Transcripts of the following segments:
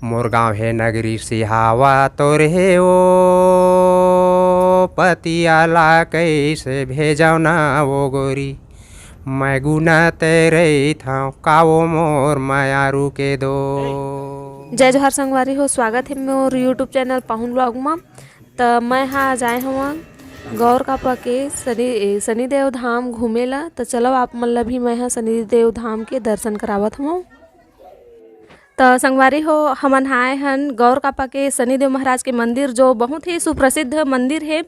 मोर गाँव है नगरी सिहावा तोर हे ओ पतियाला कैसे भेजव ना वो गोरी मैं गुना तेरे था कावो मोर मायारू के दो। जय जोहार संगवारी हो, स्वागत है मोर यूट्यूब चैनल पाहुन ब्लॉग में। तो मैं हाँ जाए हूँ गौर कापा के शनिदेव धाम घूमेला। तो चलो आप मन ला भी मैं हाँ शनिदेव धाम के दर्शन करावत हूँ। तो संगवारी हो, हमन आए हन गौर कापा के शनिदेव महाराज के मंदिर, जो बहुत ही सुप्रसिद्ध मंदिर है।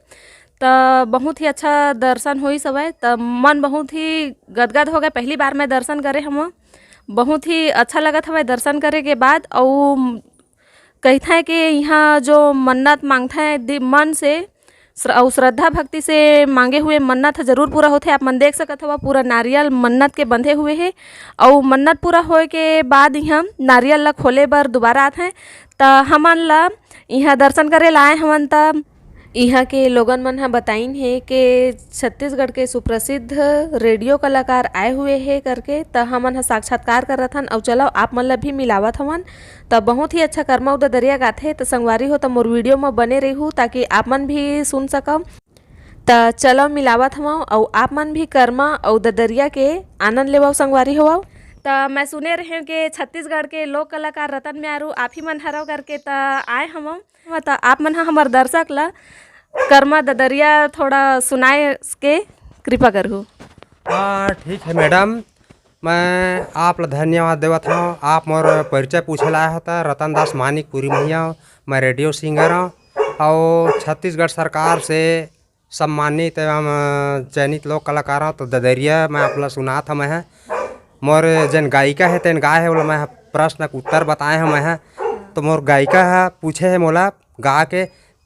तो बहुत ही अच्छा दर्शन हुई सवै। तो मन बहुत ही गदगद हो गए, पहली बार मैं दर्शन करे हम, बहुत ही अच्छा लगत हवे दर्शन करे के बाद। और कहते हैं कि यहाँ जो मन्नत मांगता है मन से और श्रद्धा भक्ति से मांगे हुए मन्नत जरूर पूरा होते। आप मन देख सकत हो पूरा नारियल मन्नत के बंधे हुए है। और मन्नत पूरा होए के बाद यहाँ नारियल ला खोले बर दोबारा आते हैं। तो हमन ला यहाँ दर्शन करे लाए हमन। तब यहाँ के लोगन मन हा बताइन है कि छत्तीसगढ़ के सुप्रसिद्ध रेडियो कलाकार आए हुए है करके। तो हमन हा साक्षात्कार करत हन और चलो आप मन ला भी मिलावत हवन। तो बहुत ही अच्छा कर्मा उदा दरिया गाथे। तो संगवारी हो, तो मोर वीडियो में बने रहू ताकि आप मन भी सुन सकम। तो चलो मिलावत हवा और आप मन भी कर्मा और दरिया के आनंद लेवाओ संगवारी हो। तो मैं सुने रहे कि छत्तीसगढ़ के लोक कलाकार रतन म्यारू आप ही मन हरव करके तो आए हम। तो आप मन हमार दर्शक ला कर्मा दरिया थोड़ा सुनाए के कृपा करूँ। हाँ ठीक है मैडम, मैं आप ला धन्यवाद देवत हूँ। आप मोर परिचय पूछे लाया होता। रतन दास मानिकपुरी मैया, मैं रेडियो सिंगर हूँ और छत्तीसगढ़ सरकार से सम्मानित एवं चयनित लोक कलाकार हूँ। तो दरिया मैं आप ला सुना था। मैं मोर जन गायिका है तेन गाय है बोला, मैं प्रश्न का उत्तर बताए हूँ। मैं तो मोर गायिका है पूछे है मोला गा के,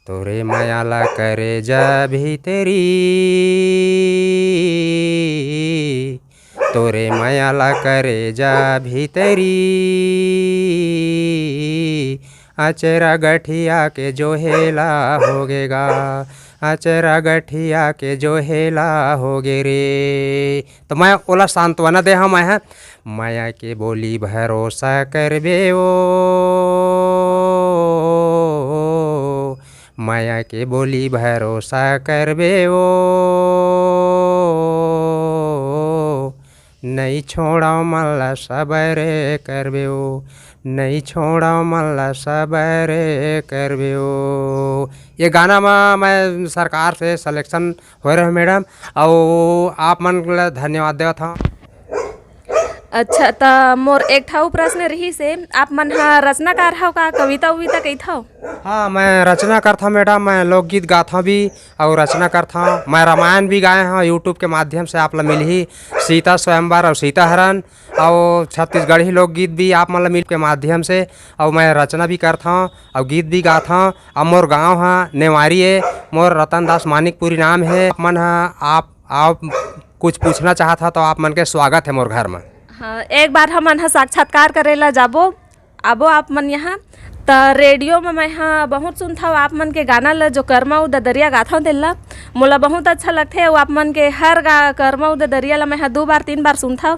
तोरे माया ला करे जा भीतरी, तोरे माया ला करे जा भीतरी, अचरा गठिया के जो हेला होगेगा, अचरा गठिया के जो हेला होगे रे। तो मैं ओला सांत्वना दे हम है, माया के बोली भरोसा करबे ओ, माया के बोली भरोसा करबे ओ, नहीं छोड़ाओ मल्ला सबरे करबे ओ, नहीं छोड़ाओ मल्ला सबरे करबे ओ। ये गाना में मैं सरकार से सिलेक्शन हो रहे मैडम और आप मन ला धन्यवाद देवत हूँ। अच्छा, तो मोर एक ठाऊ प्रश्न रही से, आप मन हा रचनाकार हव का, कविता उविता कहत हव? हाँ मैं रचना करता हूँ मैडम, मैं लोकगीत गाता हूँ भी और रचना करता हूँ। मैं रामायण भी गाए हूँ यूट्यूब के माध्यम से, आप ला मिल ही सीता स्वयंवर और सीता हरण और छत्तीसगढ़ी लोकगीत भी आप मतलब मिल के माध्यम से। और मैं रचना भी करता हूँ और गीत भी गाता हूँ। और मोर गाँव है नेवारी है, मोर रतन दास मानिकपुरी नाम है। मन आप कुछ पूछना चाहता तो आप मन के स्वागत है मोर घर में। हाँ, एक बार हमन हा साक्षात्कार करेला जाबो आबो आप मन यहाँ। तो रेडियो में मैं हाँ बहुत सुनता हूँ आप मन के गाना ला, जो कर्मा उद दरिया गाथा हूँ तेला मोला बहुत अच्छा लगता है। वो आप मन के हर कर्मा उद दरिया ला मैं हाँ 2 बार 3 बार सुनता हूँ।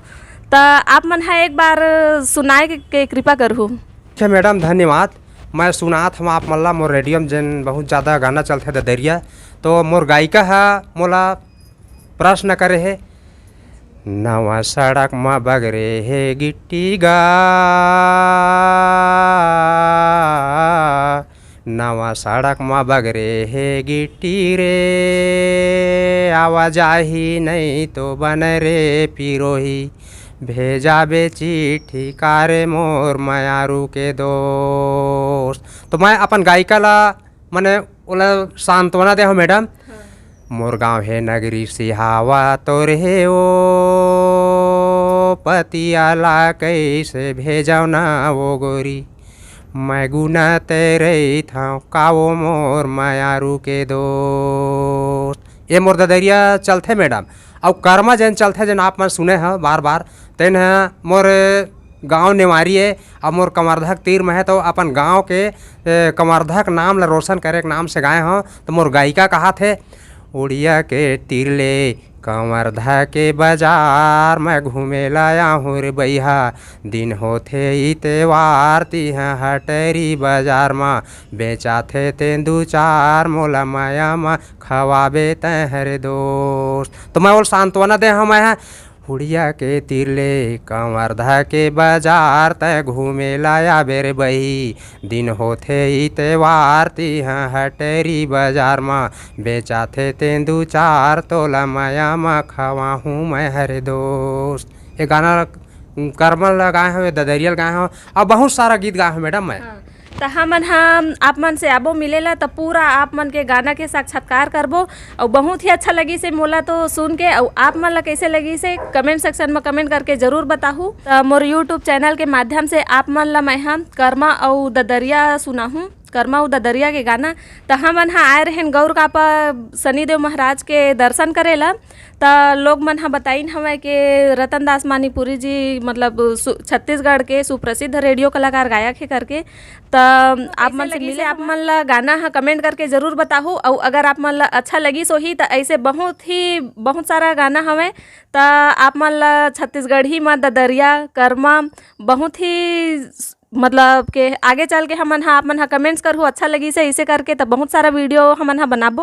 तो आप मन हाँ एक बार सुनाए के कृपा करूँ। ठीक है मैडम, धन्यवाद। मैं सुनात हम आप मन ला मोर रेडियो में जन बहुत ज़्यादा गाना चलते दरिया। तो मोर गायिका है मोला प्रश्न करे है, नवा सड़क में बगरे है गिट्टी गा, नवा सड़क में बगरे है गिट्टी रे, आवाजाही नहीं तो बन रे पिरोही, भेजा बे चिट्ठी कारे मोर मायारू के दोस्त। तो मैं अपन गायिका ला मने ओला सांत्वना दे हो मैडम। मोर गाँव है नगरी सिहावा तोर हे ओ पतियाला कैसे भेजव ना वो गोरी, मैं गुना तेरे था कावो मोर मायारू के दोस्त। ये मोर दरिया चलते मैडम और कर्मा जन चलते जन आप मन सुने हैं बार बार तेन है। मोर गांव नेवारी है और मोर कमरधक तीर में है। तो अपन गांव के कमरधक नाम ला रोशन करे के नाम से गाए हों। तो मोर गायिका कहा थे, उड़िया के तीर ले कंवर धा के बाजार मैं घूमे लाया हूँ रे भैया दिन होथे ई त्योहार तिहा हटरी बाजार में बेचा थे तेंदू चार मोला माया में खवाबे तहरे दोस्त। तो मैं बोल सांत्वना दे हम है हुड़िया के तिरले कंवर धा के बाजार तय घूमे लाया बेरे बही दिन होथे ई त्योहार तिहा हटरी बाजार में बेचा थे तेंदू चार तोला माया में खवा हूँ मैं हरे दोस्त। ये गाना करमल गाए हुए ददरियल गाए हो और बहुत सारा गीत गाए हो मैडम मैं। तो हमन आप मन से आबो मिलेला तो पूरा आप मन के गाना के साक्षात्कार करबो और बहुत ही अच्छा लगी से मोला तो सुन के। और आप मन ला कैसे लगी से कमेंट सेक्शन में कमेंट करके जरूर बताहू। तो मोर यूट्यूब चैनल के माध्यम से आप मन ला मैं कर्मा और ददरिया सुना हूँ कर्मा और ददरिया के गाना। तो हमन आए रहें गौर कापा शनिदेव महाराज के दर्शन करेला। तो लोग मन बताइन हमें कि रतन दास मानीपुरी जी मतलब छत्तीसगढ़ के सुप्रसिद्ध रेडियो कलाकार गायक है करके। तो आप मन से मिले आप मन ला गाना कमेंट करके ज़रूर बताहू। और अगर आप मन ला अच्छा लगी सो ही तो ऐसे बहुत सारा गाना हमें तो आप मन ला छत्तीसगढ़ी में ददरिया कर्मा बहुत ही मतलब के आगे चल के हमन आप मन कमेंट्स करहु अच्छा लगी से इसे करके। तो बहुत सारा वीडियो हमन बनाबो।